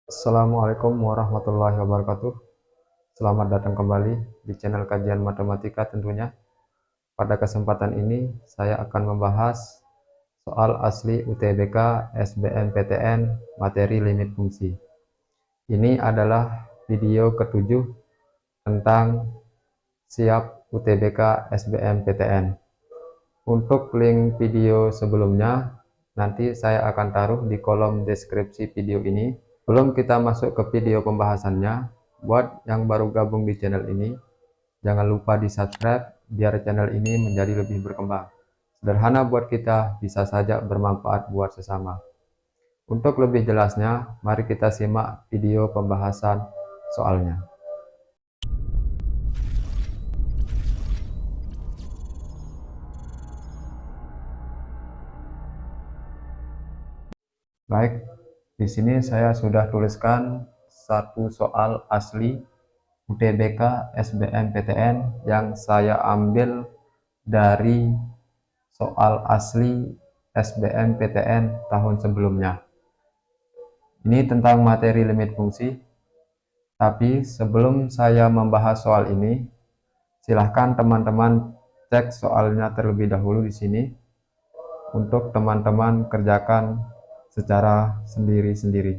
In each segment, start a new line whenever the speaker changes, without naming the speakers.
Assalamualaikum warahmatullahi wabarakatuh. Selamat datang kembali di channel kajian matematika tentunya. Pada kesempatan ini saya akan membahas soal asli UTBK SBMPTN materi limit fungsi. Ini adalah video ketujuh tentang siap UTBK SBMPTN. Untuk link video sebelumnya nanti saya akan taruh di kolom deskripsi video ini. Sebelum kita masuk ke video pembahasannya, buat yang baru gabung di channel ini, jangan lupa di subscribe biar channel ini menjadi lebih berkembang. Sederhana buat kita, bisa saja bermanfaat buat sesama. Untuk lebih jelasnya, mari kita simak video pembahasan soalnya. Baik, di sini saya sudah tuliskan satu soal asli UTBK SBMPTN yang saya ambil dari soal asli SBMPTN tahun sebelumnya. Ini tentang materi limit fungsi. Tapi sebelum saya membahas soal ini, silahkan teman-teman cek soalnya terlebih dahulu di sini. Untuk teman-teman kerjakan secara sendiri-sendiri.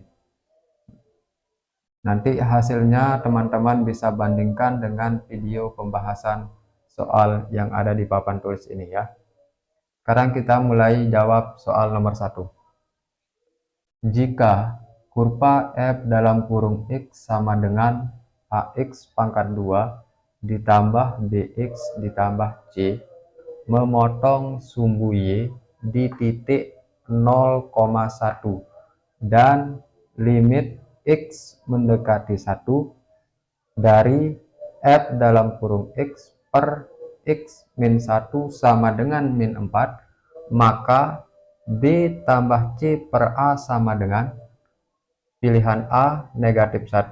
Nanti hasilnya teman-teman bisa bandingkan dengan video pembahasan soal yang ada di papan tulis ini ya. Sekarang kita mulai jawab soal nomor 1. Jika kurva f dalam kurung x sama dengan ax pangkat 2 ditambah bx ditambah c memotong sumbu y di titik 0,1 dan limit x mendekati 1 dari f dalam kurung x per x min 1 sama dengan min 4, maka b tambah c per a sama dengan pilihan a negatif 1,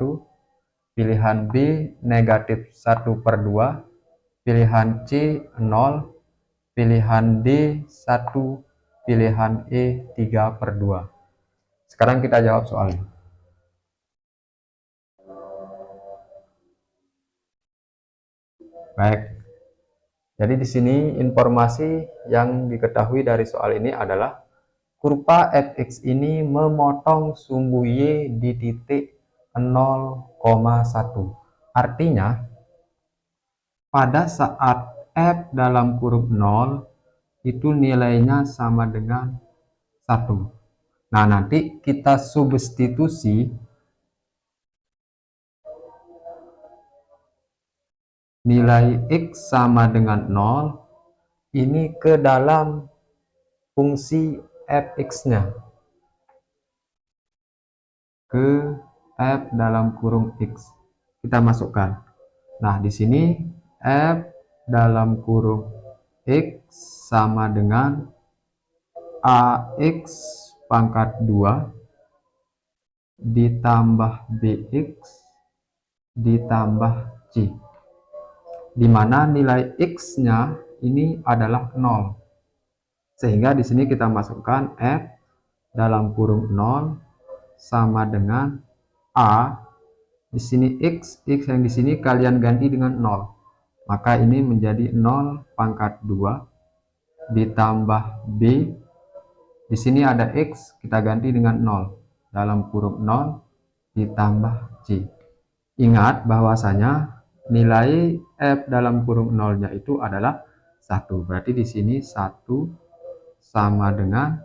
pilihan b negatif 1 per 2, pilihan c 0, pilihan d 1, pilihan E 3 per 2. Sekarang kita jawab soalnya. Baik. Jadi di sini informasi yang diketahui dari soal ini adalah kurva fx ini memotong sumbu y di titik 0,1. Artinya pada saat f dalam kurung 0 itu nilainya sama dengan 1. Nah, nanti kita substitusi nilai x sama dengan 0 ini ke dalam fungsi fx-nya. Ke f dalam kurung x. Kita masukkan. Nah, di sini f dalam kurung x sama dengan ax pangkat 2 ditambah bx ditambah c, dimana nilai x-nya ini adalah 0, sehingga di sini kita masukkan f dalam kurung 0 sama dengan a, di sini x yang di sini kalian ganti dengan 0, maka ini menjadi 0 pangkat 2 ditambah b, di sini ada x, kita ganti dengan 0 dalam kurung 0 ditambah c. Ingat bahwasanya nilai f dalam kurung 0-nya itu adalah 1. Berarti di sini 1 sama dengan,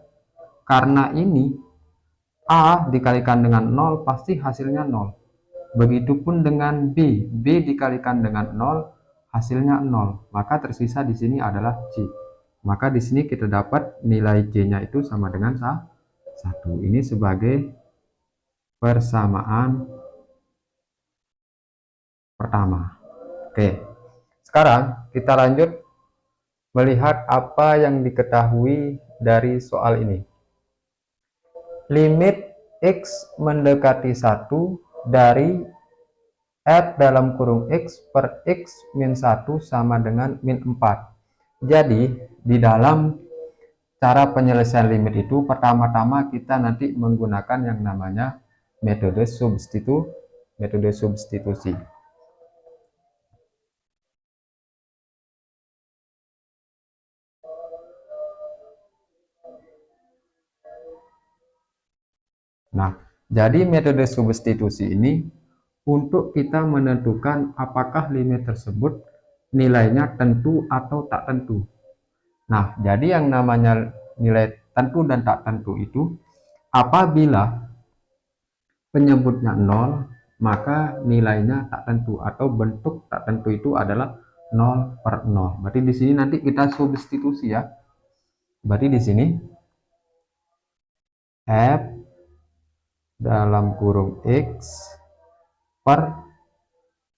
karena ini a dikalikan dengan 0 pasti hasilnya 0. Begitupun dengan b dikalikan dengan 0 hasilnya 0, maka tersisa di sini adalah c. Maka di sini kita dapat nilai c-nya itu sama dengan 1. Ini sebagai persamaan pertama. Oke. Sekarang kita lanjut melihat apa yang diketahui dari soal ini. Limit x mendekati 1 dari f dalam kurung x per x min 1 sama dengan min 4. Jadi di dalam cara penyelesaian limit itu pertama-tama kita nanti menggunakan yang namanya metode substitusi. Nah, jadi metode substitusi ini untuk kita menentukan apakah limit tersebut nilainya tentu atau tak tentu. Nah, jadi yang namanya nilai tentu dan tak tentu itu apabila penyebutnya 0, maka nilainya tak tentu atau bentuk tak tentu itu adalah 0/0. Berarti di sini nanti kita substitusi ya. Berarti di sini f dalam kurung x per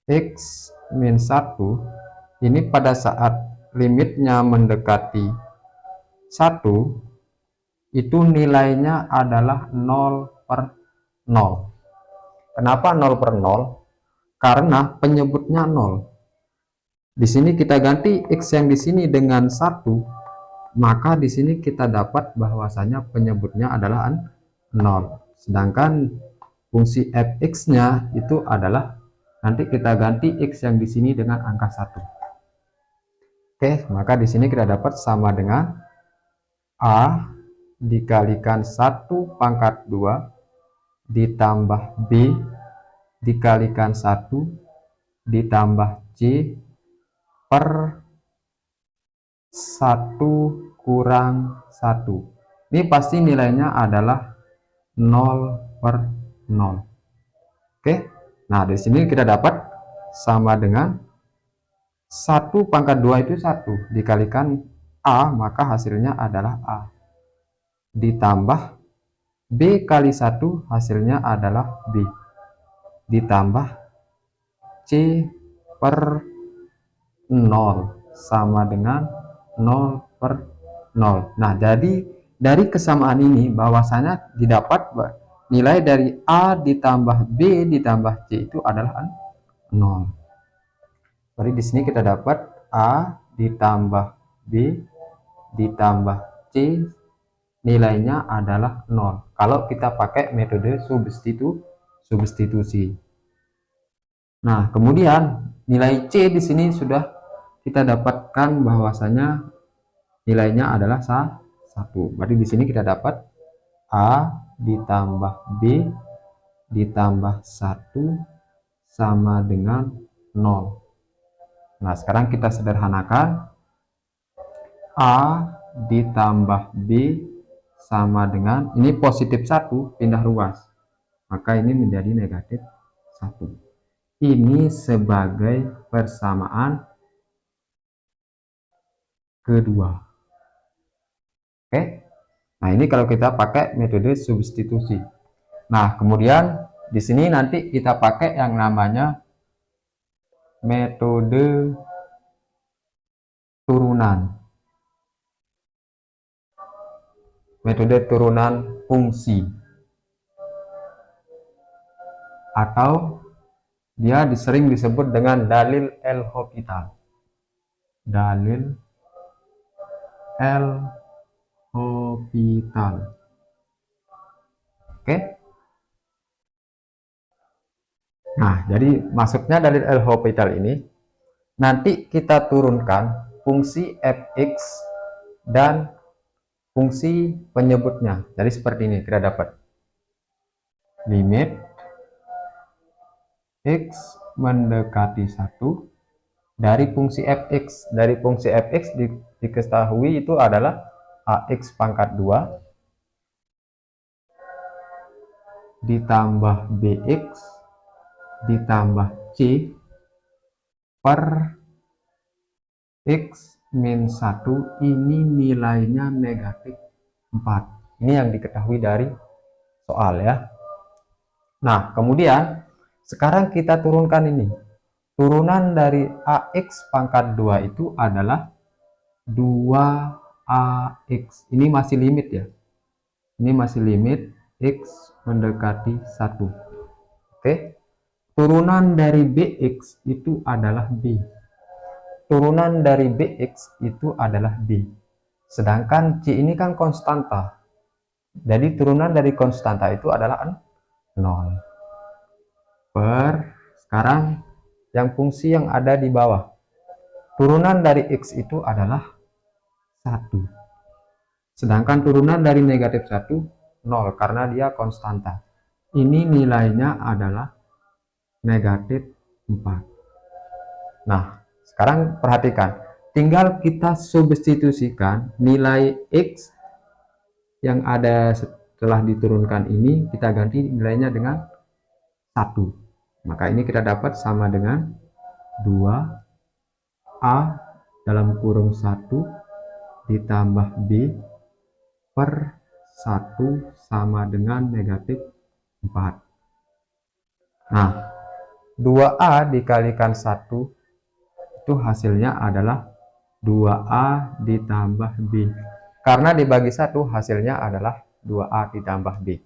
x min 1 ini pada saat limitnya mendekati 1 itu nilainya adalah 0/0. Kenapa 0/0? Karena penyebutnya 0. Di sini kita ganti x yang di sini dengan 1, maka di sini kita dapat bahwasanya penyebutnya adalah 0. Sedangkan fungsi fx-nya itu adalah nanti kita ganti x yang di sini dengan angka 1. Oke, maka di sini kita dapat sama dengan a dikalikan 1 pangkat 2 ditambah b dikalikan 1 ditambah c per 1 kurang 1. Ini pasti nilainya adalah 0/0. Oke, nah di sini kita dapat sama dengan 1 pangkat 2 itu 1 dikalikan a, maka hasilnya adalah a, ditambah b kali 1 hasilnya adalah b, ditambah c per 0 sama dengan 0/0. Nah, jadi dari kesamaan ini bahwasanya didapat nilai dari a ditambah b ditambah c itu adalah 0. Jadi di sini kita dapat a ditambah b ditambah c nilainya adalah 0 kalau kita pakai metode substitusi. Nah, kemudian nilai c di sini sudah kita dapatkan bahwasanya nilainya adalah 1. Berarti di sini kita dapat a ditambah b ditambah 1 sama dengan 0. Nah, sekarang kita sederhanakan. A ditambah b sama dengan, ini positif 1 pindah ruas, maka ini menjadi negatif 1. Ini sebagai persamaan kedua. Oke, nah ini kalau kita pakai metode substitusi. Nah, kemudian di sini nanti kita pakai yang namanya metode turunan. Metode turunan fungsi, atau dia sering disebut dengan dalil L'Hopital. Dalil L'Hopital. Oke. Nah, jadi maksudnya dalil L'Hopital ini nanti kita turunkan fungsi fx dan fungsi penyebutnya. Jadi seperti ini kita dapat limit x mendekati 1 dari fungsi fx. Dari fungsi fx diketahui itu adalah ax pangkat 2 ditambah bx ditambah c per x min 1, ini nilainya negatif 4. Ini yang diketahui dari soal ya. Nah, kemudian sekarang kita turunkan ini. Turunan dari ax pangkat 2 itu adalah 2ax. Ini masih limit ya. Ini masih limit x mendekati 1. Oke. Turunan dari bx itu adalah b. Turunan dari bx itu adalah b. Sedangkan c ini kan konstanta. Jadi turunan dari konstanta itu adalah 0. Sekarang yang fungsi yang ada di bawah. Turunan dari X itu adalah 1. Sedangkan turunan dari negatif 1, 0, karena dia konstanta. Ini nilainya adalah negatif 4. Nah, sekarang perhatikan. Tinggal kita substitusikan nilai X yang ada setelah diturunkan ini, kita ganti nilainya dengan 1. Maka ini kita dapat sama dengan 2A dalam kurung 1 ditambah B per 1 sama dengan negatif 4. Nah, 2A dikalikan 1 itu hasilnya adalah 2A ditambah B. Karena dibagi 1 hasilnya adalah 2A ditambah B.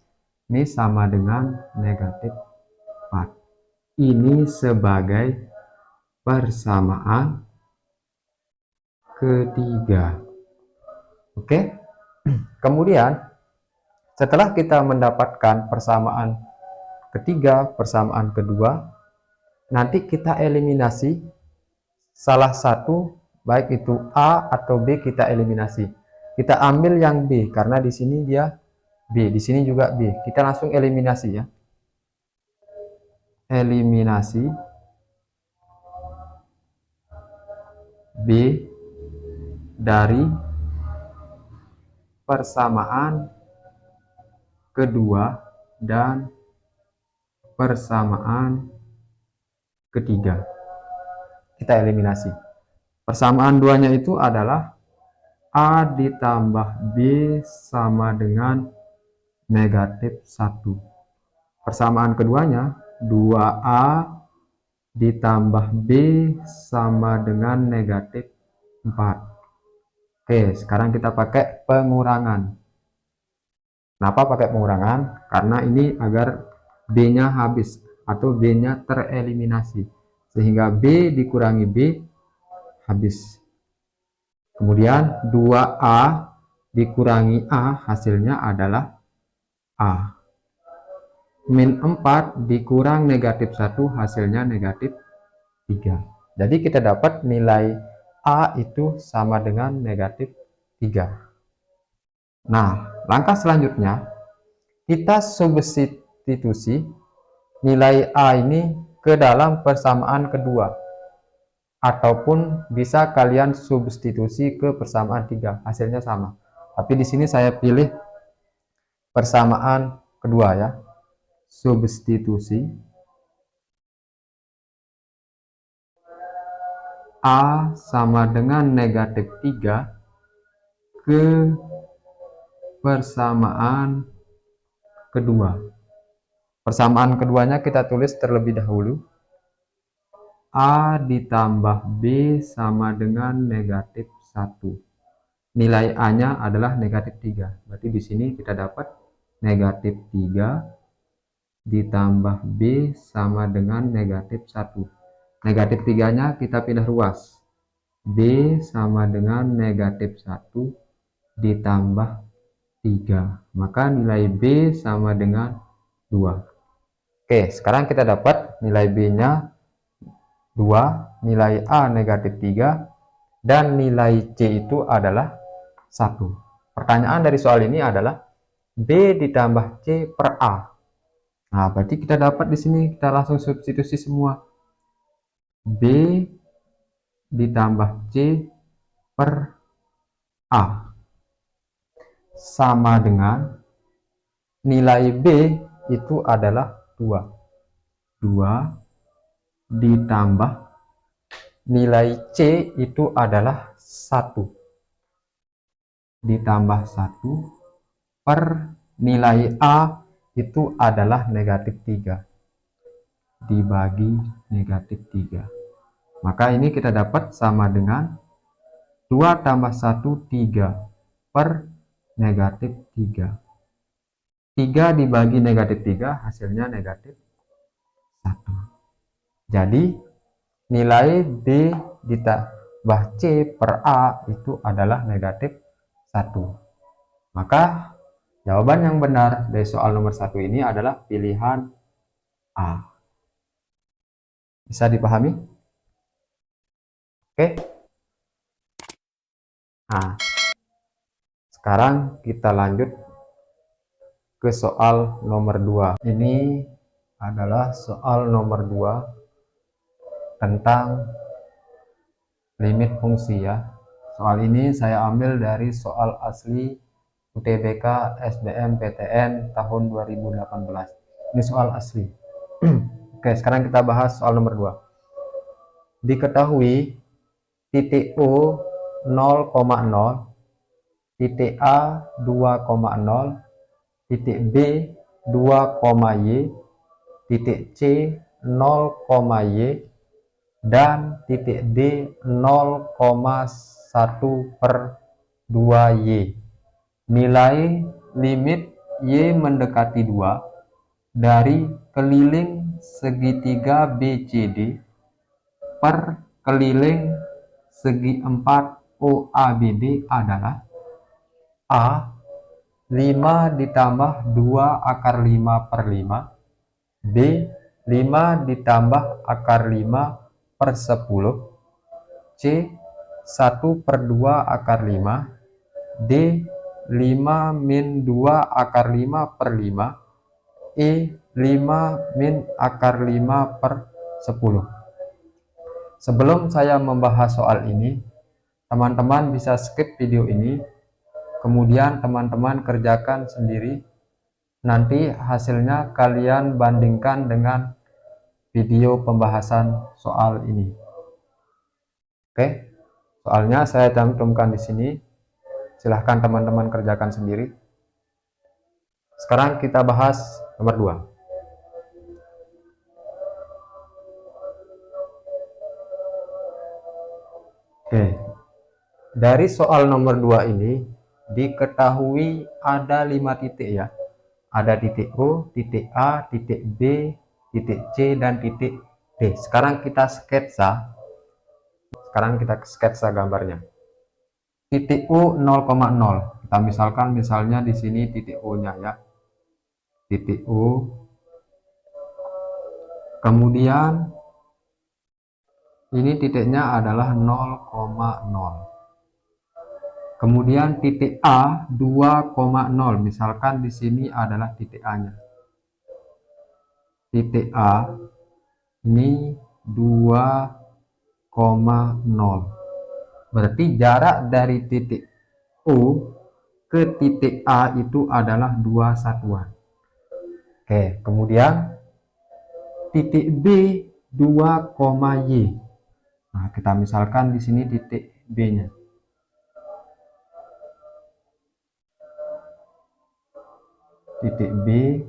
Ini sama dengan negatif 4. Ini sebagai persamaan ketiga. Oke. Kemudian setelah kita mendapatkan persamaan ketiga, persamaan kedua, nanti kita eliminasi salah satu, baik itu A atau B, kita eliminasi. Kita ambil yang B karena di sini dia B, di sini juga B. Kita langsung eliminasi ya. Eliminasi B dari persamaan kedua dan persamaan ketiga. Kita eliminasi. Persamaan duanya itu adalah A ditambah B sama dengan negatif 1. Persamaan keduanya 2A ditambah B sama dengan negatif 4. Oke, sekarang kita pakai pengurangan. Kenapa pakai pengurangan? Karena ini agar B-nya habis atau B-nya tereliminasi. Sehingga B dikurangi B habis. Kemudian 2A dikurangi A hasilnya adalah A. Min 4 dikurang negatif 1 hasilnya negatif 3. Jadi kita dapat nilai A itu sama dengan negatif 3. Nah, langkah selanjutnya kita substitusi nilai A ini ke dalam persamaan kedua, ataupun bisa kalian substitusi ke persamaan 3, hasilnya sama. Tapi di sini saya pilih persamaan kedua ya. Substitusi A sama dengan negatif 3 ke persamaan kedua. Persamaan keduanya kita tulis terlebih dahulu. A ditambah B sama dengan negatif 1. Nilai A-nya adalah negatif 3. Berarti di sini kita dapat negatif 3 ditambah B sama dengan negatif 1. Negatif 3-nya kita pindah ruas. B sama dengan negatif 1 ditambah 3. Maka nilai B sama dengan 2. Oke, sekarang kita dapat nilai B-nya 2, nilai A negatif 3, dan nilai C itu adalah 1. Pertanyaan dari soal ini adalah B ditambah C per A. Nah, berarti kita dapat di sini, kita langsung substitusi semua. B ditambah C per A sama dengan nilai B itu adalah 2. 2 ditambah nilai C itu adalah 1. Ditambah 1 per nilai A itu adalah negatif 3 dibagi negatif 3. Maka ini kita dapat sama dengan 2 tambah 1, 3 per negatif 3. 3 dibagi negatif 3 hasilnya negatif 1. Jadi nilai B ditambah C per A itu adalah negatif 1. Maka Jawaban yang benar dari soal nomor 1 ini adalah pilihan A. Bisa dipahami? Oke. Nah, sekarang kita lanjut ke soal nomor 2. Ini adalah soal nomor 2 tentang limit fungsi ya. Soal ini saya ambil dari soal asli UTBK SBMPTN tahun 2018. Ini soal asli. Oke, sekarang kita bahas soal nomor 2. Diketahui titik O 0,0, titik A 2,0, titik B 2,y, titik C 0,y, dan titik D 0,1/2y. Nilai limit y mendekati 2 dari keliling segitiga BCD per keliling segi 4 OABD adalah A. 5 ditambah 2/5/5, B. 5 ditambah akar 5/10, C. 1/2/5, D. 5 min 2/5/5, E. 5 min akar 5/10. Sebelum saya membahas soal ini, teman-teman bisa skip video ini, kemudian teman-teman kerjakan sendiri. Nanti hasilnya kalian bandingkan dengan video pembahasan soal ini. Oke, soalnya saya cantumkan di sini. Silahkan teman-teman kerjakan sendiri. Sekarang kita bahas nomor 2. Oke, dari soal nomor 2 ini diketahui ada 5 titik ya. Ada titik O, titik A, titik B, titik C, dan titik D. Sekarang kita sketsa. Gambarnya. Titik O 0,0. Kita misalnya di sini titik O-nya ya. Titik O. Kemudian ini titiknya adalah 0,0. Kemudian titik A 2,0. Misalkan di sini adalah titik A-nya. Titik A ini 2,0. Berarti jarak dari titik O ke titik A itu adalah 2 satuan. Oke, kemudian titik B 2,y. Nah, kita misalkan di sini titik B-nya. Titik B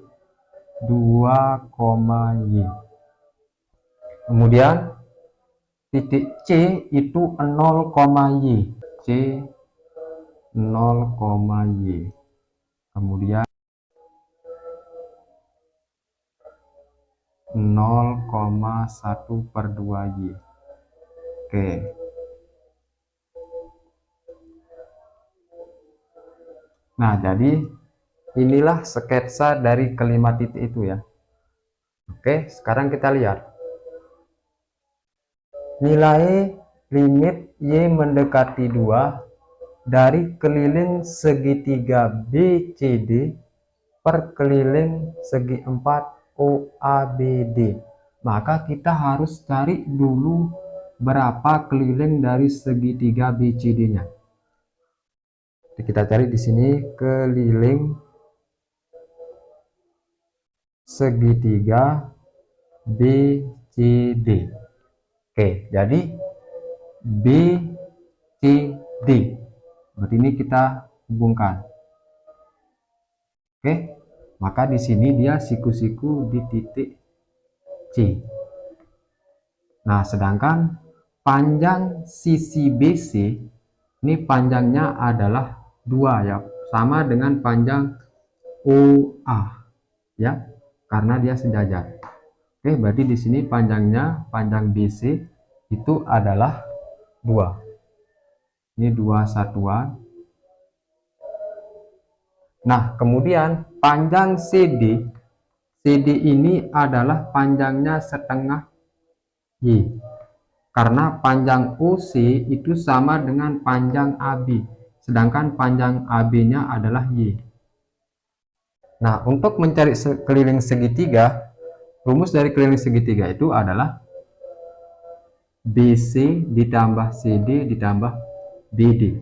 2,y. Kemudian titik C itu 0,y. C 0,y. Kemudian 0,1/2y. Oke. Nah, jadi inilah sketsa dari kelima titik itu ya. Oke, sekarang kita lihat. Nilai limit y mendekati 2 dari keliling segitiga BCD per keliling segi 4 OABD. Maka kita harus cari dulu berapa keliling dari segitiga BCD-nya. Kita cari di sini keliling segitiga BCD. Oke, jadi BCD. Berarti ini kita hubungkan. Oke, maka di sini dia siku-siku di titik C. Nah, sedangkan panjang sisi BC ini panjangnya adalah 2 ya, sama dengan panjang OA ya, karena dia sejajar. Oke, berarti di sini panjang BC itu adalah 2. Ini 2 satuan. Nah, kemudian panjang CD, CD ini adalah panjangnya setengah Y. Karena panjang OC itu sama dengan panjang AB, sedangkan panjang AB-nya adalah Y. Nah, untuk mencari keliling segitiga, rumus dari keliling segitiga itu adalah BC ditambah CD ditambah BD.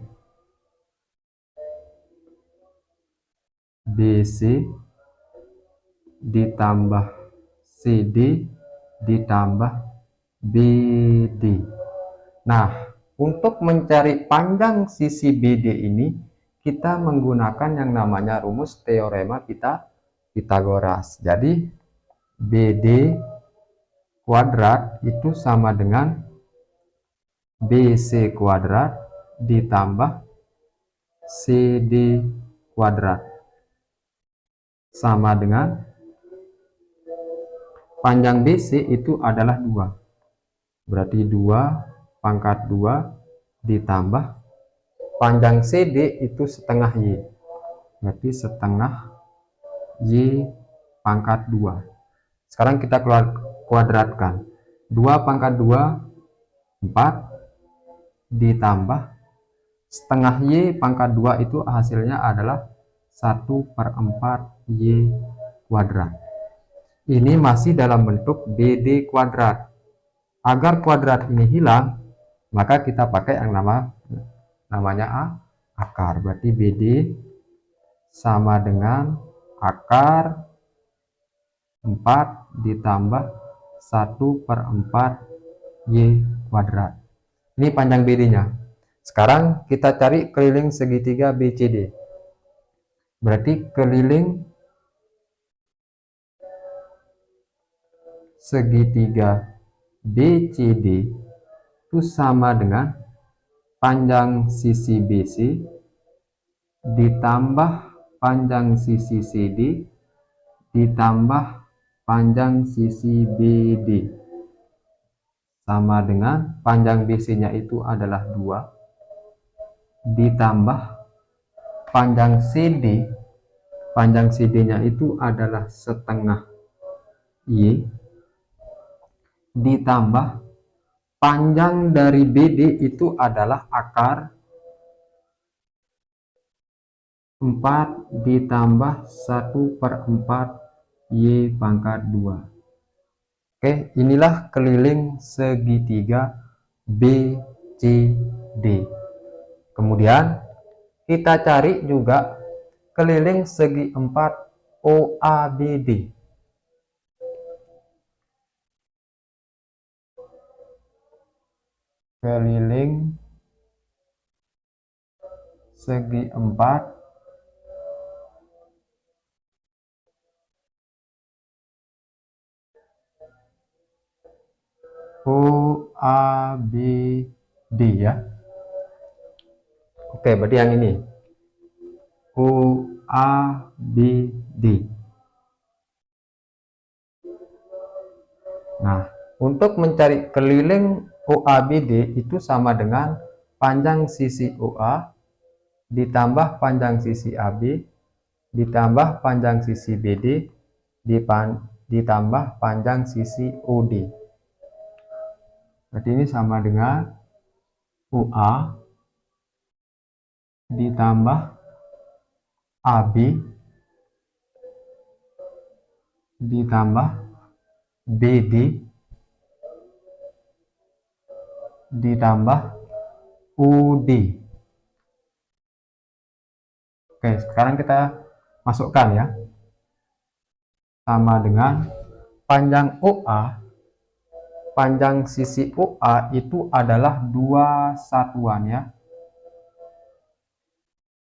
BC ditambah CD ditambah BD. Nah, untuk mencari panjang sisi BD ini, kita menggunakan yang namanya rumus teorema Pitagoras. Jadi, BD kuadrat itu sama dengan BC kuadrat ditambah CD kuadrat. Sama dengan panjang BC itu adalah 2. Berarti 2 pangkat 2 ditambah panjang CD itu setengah Y. Berarti setengah Y pangkat 2. Sekarang kita kuadratkan. 2 pangkat 2, 4 ditambah setengah Y pangkat 2 itu hasilnya adalah 1/4 Y kuadrat. Ini masih dalam bentuk BD kuadrat. Agar kuadrat ini hilang, maka kita pakai yang namanya akar. Berarti BD sama dengan akar 4 ditambah 1/4 Y kuadrat. Ini panjang BD-nya. Sekarang kita cari keliling segitiga BCD. Berarti keliling segitiga BCD itu sama dengan panjang sisi BC ditambah panjang sisi CD ditambah panjang sisi BD, sama dengan panjang BC-nya itu adalah 2 ditambah panjang CD, panjang CD-nya itu adalah setengah Y ditambah panjang dari BD itu adalah akar 4 ditambah 1/4 Y pangkat 2. Oke, inilah keliling segitiga BCD. Kemudian kita cari juga keliling segi 4 OABD. Keliling segi 4 OABD ya. Oke, berarti yang ini OABD. Nah, untuk mencari keliling OABD itu sama dengan panjang sisi OA ditambah panjang sisi AB ditambah panjang sisi BD ditambah panjang sisi OD. Berarti ini sama dengan OA ditambah AB ditambah BD ditambah UD. Oke, sekarang kita masukkan ya. Sama dengan panjang OA, panjang sisi OA itu adalah 2 satuan ya.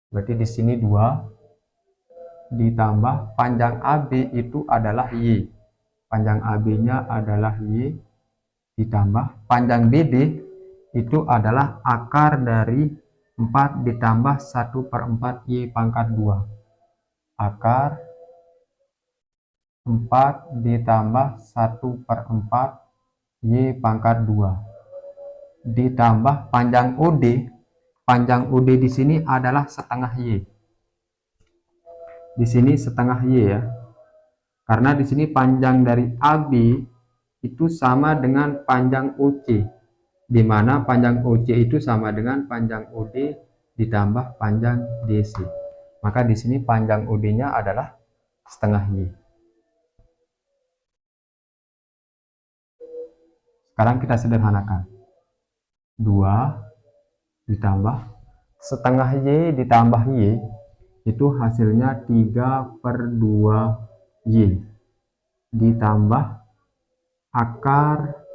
Berarti di sini 2 ditambah panjang AB itu adalah Y. Panjang AB-nya adalah Y ditambah panjang BD itu adalah akar dari 4 ditambah 1/4 Y pangkat 2. Akar 4 ditambah 1/4 Y pangkat 2 ditambah panjang OD. Panjang OD di sini adalah setengah Y. di sini setengah Y ya. Karena di sini panjang dari AB itu sama dengan panjang OC, di mana panjang OC itu sama dengan panjang OD ditambah panjang DC. Maka di sini panjang OD-nya adalah setengah Y. Sekarang kita sederhanakan. 2 ditambah setengah Y ditambah Y itu hasilnya 3/2Y ditambah akar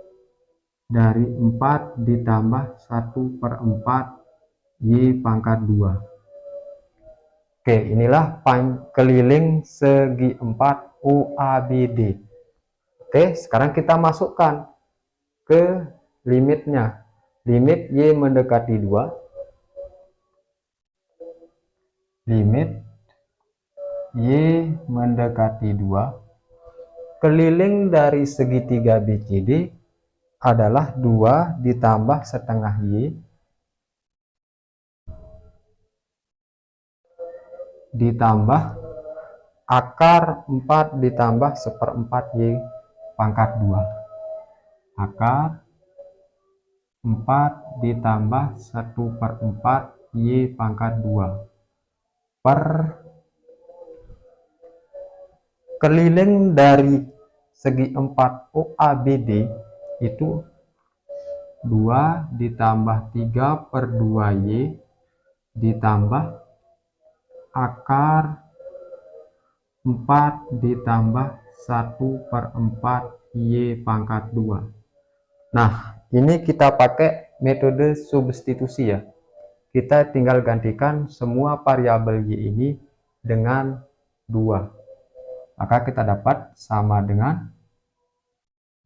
dari 4 ditambah 1/4 Y pangkat 2. Oke, inilah keliling segi 4 OABD. Oke, sekarang kita masukkan ke limitnya. Limit Y mendekati 2. Limit Y mendekati 2. Keliling dari segitiga BCD adalah 2 ditambah setengah Y ditambah akar 4 ditambah 1/4 Y pangkat 2. Akar 4 ditambah 1/4 Y pangkat 2 per keliling dari segi 4 OABD itu 2 ditambah 3/2Y ditambah akar 4 ditambah 1/4 Y pangkat 2. Nah, ini kita pakai metode substitusi ya. Kita tinggal gantikan semua variabel Y ini dengan 2. Maka kita dapat sama dengan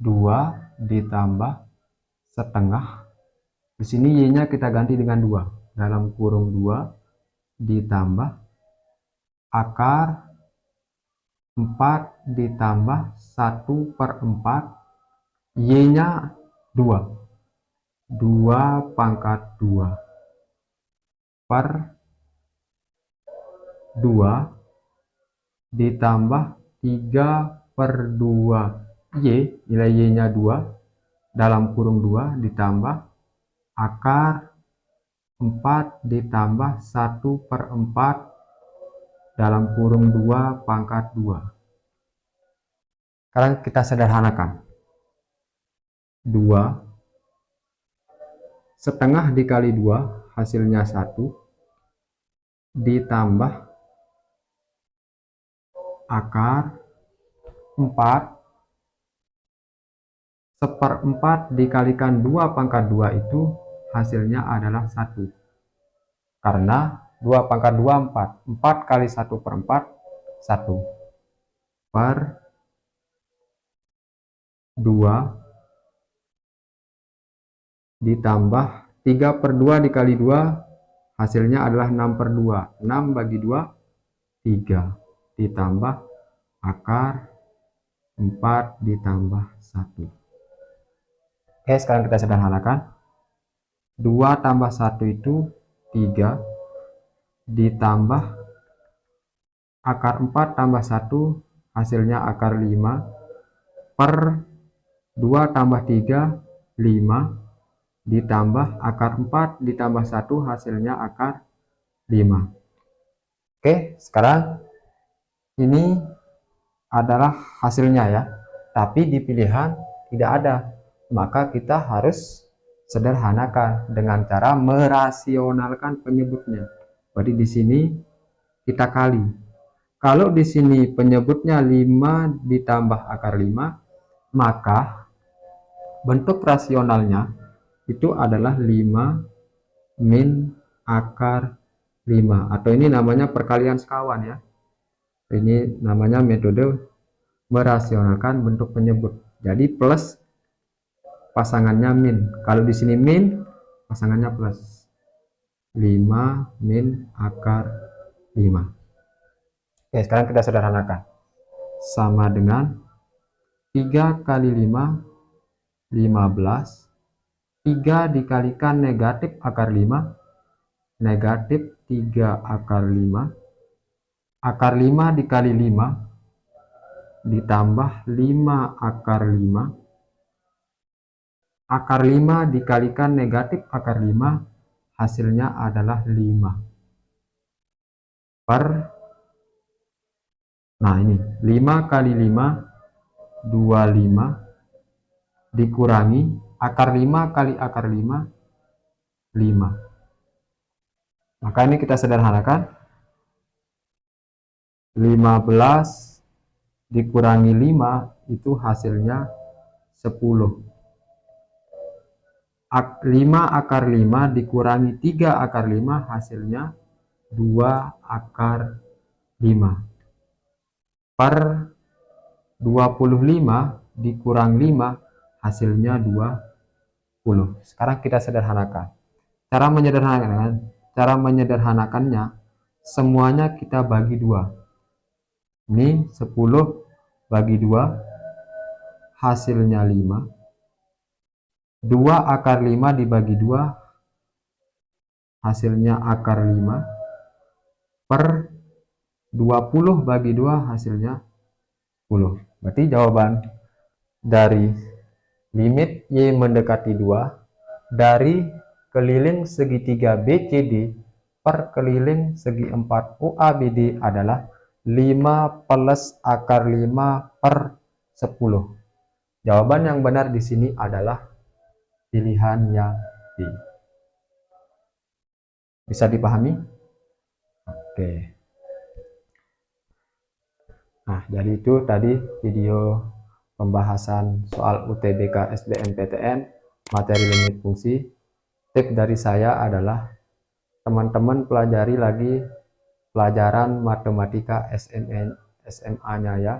2 ditambah setengah. Di sini Y-nya kita ganti dengan 2. Dalam kurung 2 ditambah akar 4 ditambah 1/4 Y-nya 2 pangkat 2 per 2 ditambah 3/2 Y, nilai Y-nya 2 dalam kurung 2 ditambah akar 4 ditambah 1/4 dalam kurung 2 pangkat 2. Sekarang kita sederhanakan. 2 setengah dikali 2 hasilnya 1 ditambah akar 4 1/4 dikalikan 2 pangkat 2 itu hasilnya adalah 1. Karena 2 pangkat 2 4. 4 kali 1/4 1 per 2 ditambah 3/2 dikali 2 hasilnya adalah 6/2. 6 bagi 2 3 ditambah akar 4 ditambah 1. Oke, sekarang kita sederhanakan. 2 tambah 1 itu 3 ditambah akar 4 tambah 1 hasilnya akar 5 per 2 tambah 3 5 ditambah akar 4 ditambah 1 hasilnya akar 5. Oke, sekarang ini adalah hasilnya ya, tapi di pilihan tidak ada, maka kita harus sederhanakan dengan cara merasionalkan penyebutnya. Jadi di sini kita kali. Kalau di sini penyebutnya 5 ditambah akar 5, maka bentuk rasionalnya itu adalah 5 min akar 5, atau ini namanya perkalian sekawan ya. Ini namanya metode merasionalkan bentuk penyebut. Jadi plus pasangannya min. Kalau di sini min, pasangannya plus. 5 min akar 5. Oke, sekarang kita sederhanakan. Sama dengan 3 kali 5 15. 3 dikalikan negatif akar 5, negatif 3 akar 5, akar 5 dikali 5 ditambah 5 akar 5. Akar 5 dikalikan negatif akar 5, hasilnya adalah 5. Nah ini 5 kali 5 25 dikurangi akar 5 kali akar 5 5. Maka ini kita sederhanakan, 15 dikurangi 5 itu hasilnya 10. 5 akar 5 dikurangi 3 akar 5 hasilnya 2 akar 5. Per 25 dikurang 5 hasilnya 20. Sekarang kita sederhanakan. Cara menyederhanakannya, semuanya kita bagi 2. Ini 10 bagi 2 hasilnya 5. 2 akar 5 dibagi 2 hasilnya akar 5. Per 20 bagi 2 hasilnya 10. Berarti jawaban dari limit Y mendekati 2 dari keliling segitiga BCD per keliling segi 4 OABD adalah 5 plus akar 5 per 10. Jawaban yang benar di sini adalah pilihan yang D. Bisa dipahami? Oke. Nah, jadi itu tadi video pembahasan soal UTBK SBMPTN materi limit fungsi. Tip dari saya adalah teman-teman pelajari lagi pelajaran matematika SMA-nya ya.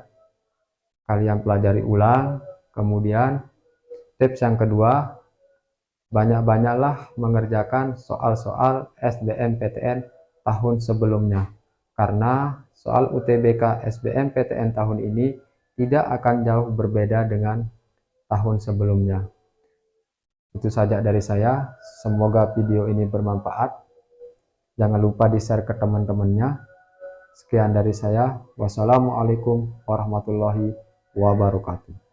Kalian pelajari ulang. Kemudian tips yang kedua, banyak-banyaklah mengerjakan soal-soal SBMPTN tahun sebelumnya. Karena soal UTBK SBMPTN tahun ini tidak akan jauh berbeda dengan tahun sebelumnya. Itu saja dari saya. Semoga video ini bermanfaat. Jangan lupa di-share ke teman-temannya. Sekian dari saya. Wassalamualaikum warahmatullahi wabarakatuh.